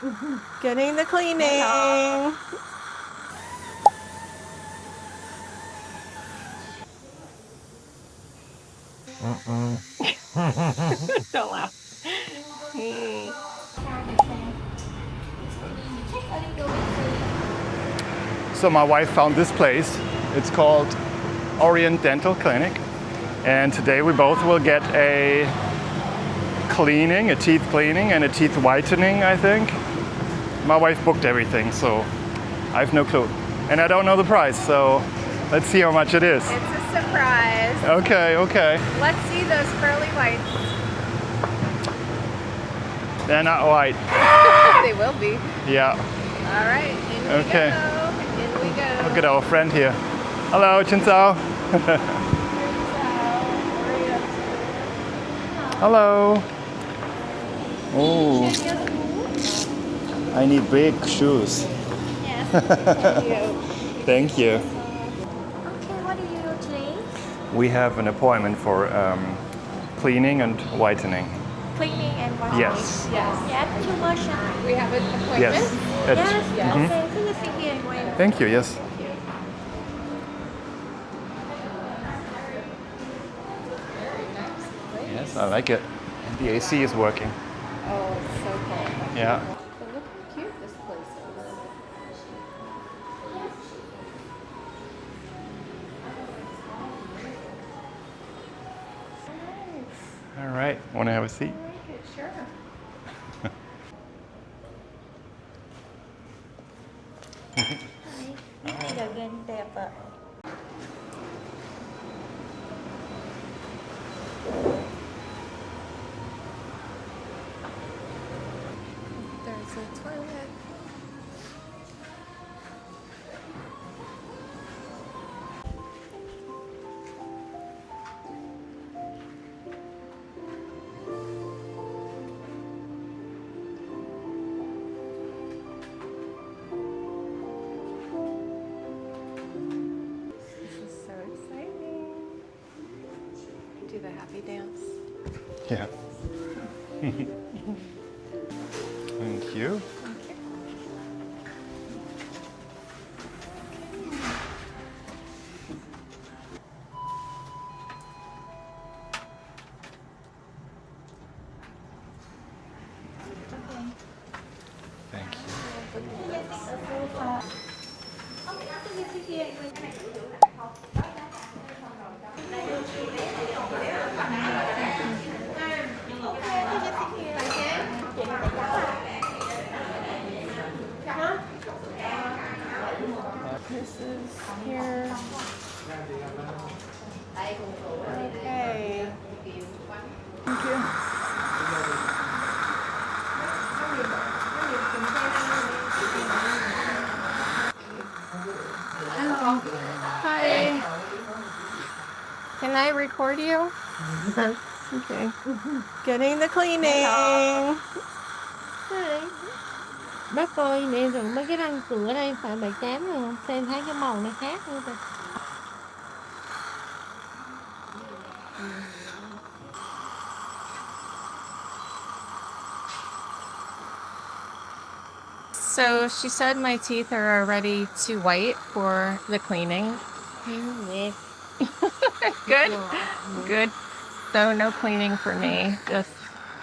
doing? Getting the cleaning. Don't laugh. So my wife found this place. It's called Orient Dental Clinic. And today we both will get a cleaning, a teeth cleaning and a teeth whitening, I think. My wife booked everything, so I have no clue. And I don't know the price, so let's see how much it is. It's a surprise. Okay, okay. Let's see those pearly whites. They're not white. They will be. Yeah. All right, in we Okay. go. In we go. Look at our friend here. Hello, Chin Sao. Hello. Oh, I need big shoes. Yes, thank you. Thank you. Okay, what do you do today? We have an appointment for cleaning and whitening. Cleaning and washing. Yes. Yes. Yes, too much. We have an appointment. Yes. Yes, okay, please sit here and wait. Thank you. Yes. Yes, I like it. The AC is working. Oh, it's so cool. Yeah. But look how cute this place is. Nice. All right. Want to have a seat? I like it, sure. Giờ ghen đẹp ạ. There's a toilet. This is so exciting. Do the happy dance. Yeah. Thank you. Thank you. This is here. Okay. Thank you. Hello. Hi. Can I record you? Okay. Getting the cleaning. Bác ơi, nè rồi mấy cái răng cửa đây phải bị chám rồi không? Xem thấy cái màu này khác nữa kìa. So she said my teeth are already too white for the cleaning. Yes. Good. Good. So no cleaning for me. Just,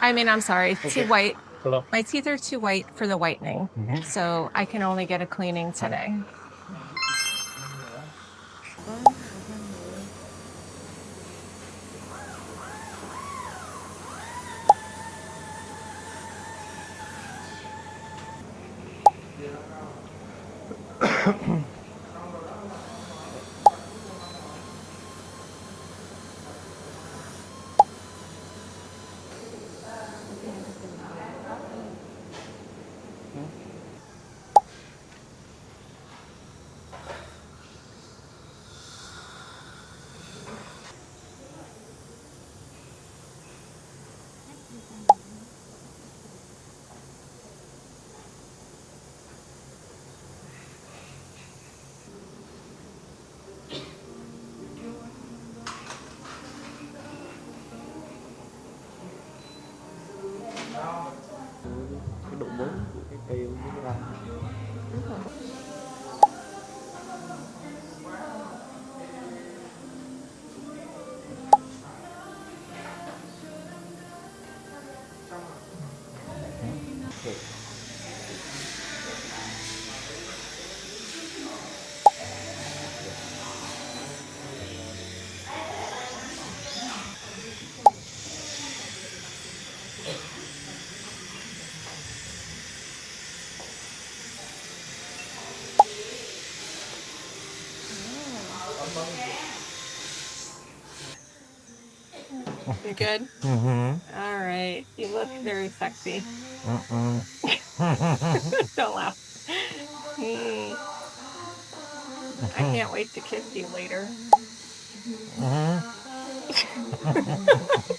I mean, I'm sorry, too white. Hello. My teeth are too white for the whitening. So I can only get a cleaning today. You good? Mm-hmm. All right. You look very sexy. Don't laugh. I can't wait to kiss you later.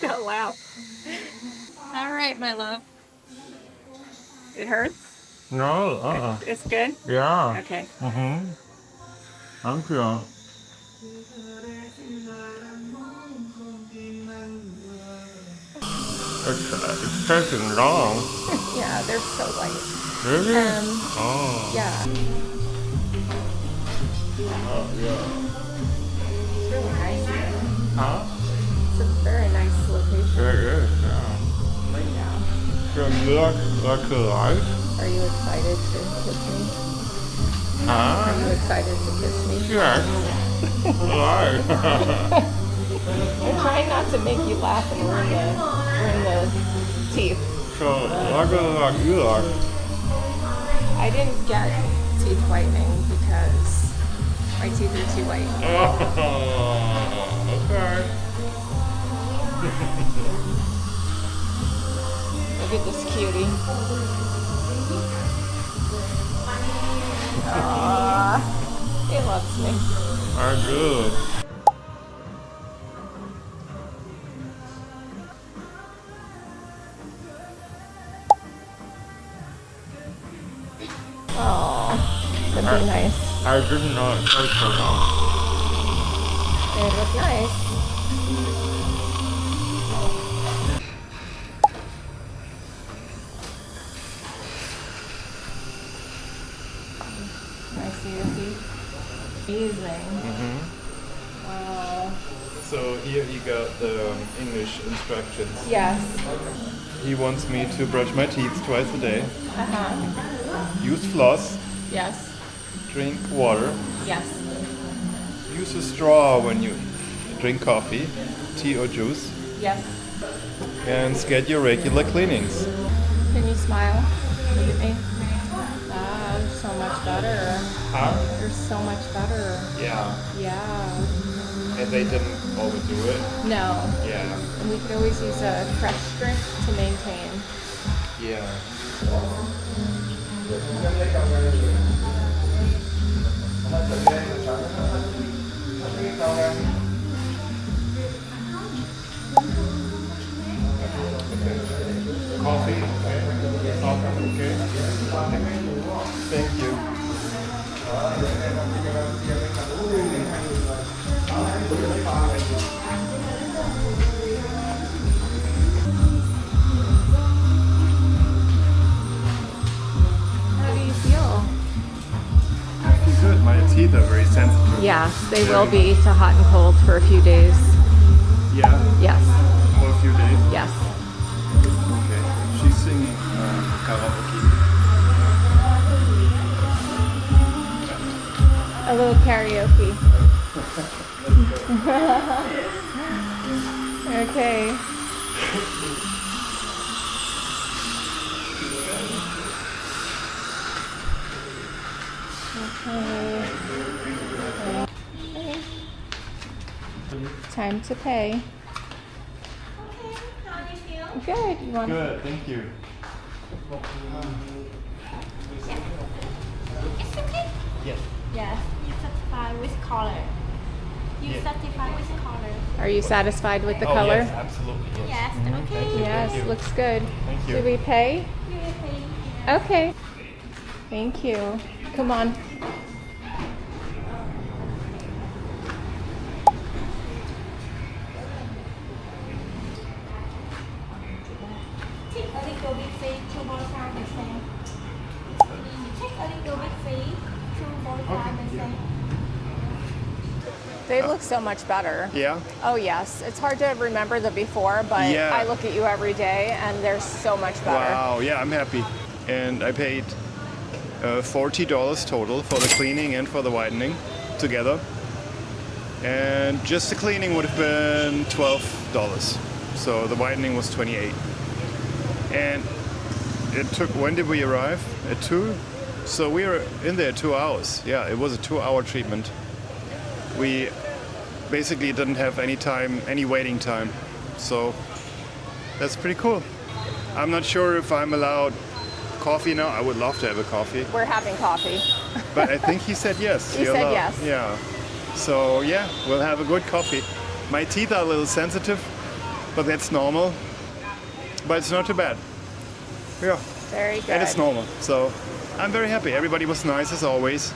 Don't laugh. All right, my love. It hurts? No, It's good? Yeah. Okay. Thank you. It's taking long. Yeah, they're so light. Really? Yeah. Oh, yeah. It's really nice here. Huh? It's a very nice location. It is, yeah. Yeah. Good luck, life. Are you excited to kiss me? Are Huh? you excited to kiss me? Yes. Right. I'm trying not to make you laugh and ruin the teeth. So, like you like. I didn't get teeth whitening because my teeth are too white. Oh, okay. Look at this cutie. Aww, he loves me. I'm good. Aww, that'd be nice. I didn't know it took so long. They look nice. Can I see your teeth? Amazing. Wow. So here you got the English instructions. Yes. He wants me to brush my teeth twice a day, use floss, Yes. drink water, Yes. use a straw when you drink coffee, tea or juice, Yes. and schedule regular cleanings. Can you smile? Look at me. Ah, you're so much better. Huh? You're so much better. Yeah. Yeah. And they didn't overdo it? No. Yeah. And we could always use a fresh strip to maintain. Yeah. Coffee? Okay. Thank you. How do you feel? Good. My teeth are very sensitive. Yeah, they will be to hot and cold for a few days. Yeah. Yes. For a few days. Yes. Okay. She's singing karaoke. A little karaoke. Okay. Okay. Time to pay. Good. You want? Good. Thank you. It's okay. Yes. Yes, you satisfied with color. You Yeah. satisfied with color. Are you satisfied with the Oh, color? yes, absolutely. Yes. Yes, okay. Yes, Thank you. looks good. Thank you. Should we pay? You okay. Okay. Thank you. Come on. Take a little bit, say tomorrow time the same. They look so much better. Yeah. Oh yes, it's hard to remember the before, but Yeah. I look at you every day, and they're so much better. Wow. Yeah, I'm happy. And I paid $40 total for the cleaning and for the whitening together. And just the cleaning would have been $12. So the whitening was $28. And it took, when did we arrive? At 2? So we were in there 2 hours. Yeah, it was a 2-hour treatment. We basically didn't have any time, any waiting time. So that's pretty cool. I'm not sure if I'm allowed coffee now. I would love to have a coffee. We're having coffee. But I think he said yes. He said yes. Yeah. So yeah, we'll have a good coffee. My teeth are a little sensitive, but that's normal. But it's not too bad. Yeah. Very good. And it's normal. So I'm very happy. Everybody was nice as always.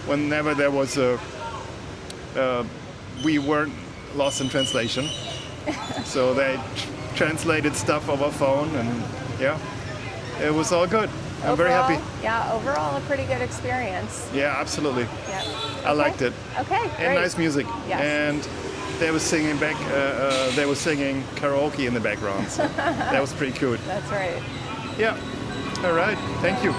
Whenever there was we weren't lost in translation. So they translated stuff over phone, and yeah, it was all good. I'm very happy. Yeah, overall a pretty good experience. Yeah, absolutely. Yeah. I liked it. Okay, great. And nice music. Yes. And they were singing back. They were singing karaoke in the background. So that was pretty cute. That's right. Yeah. All right. Thank you.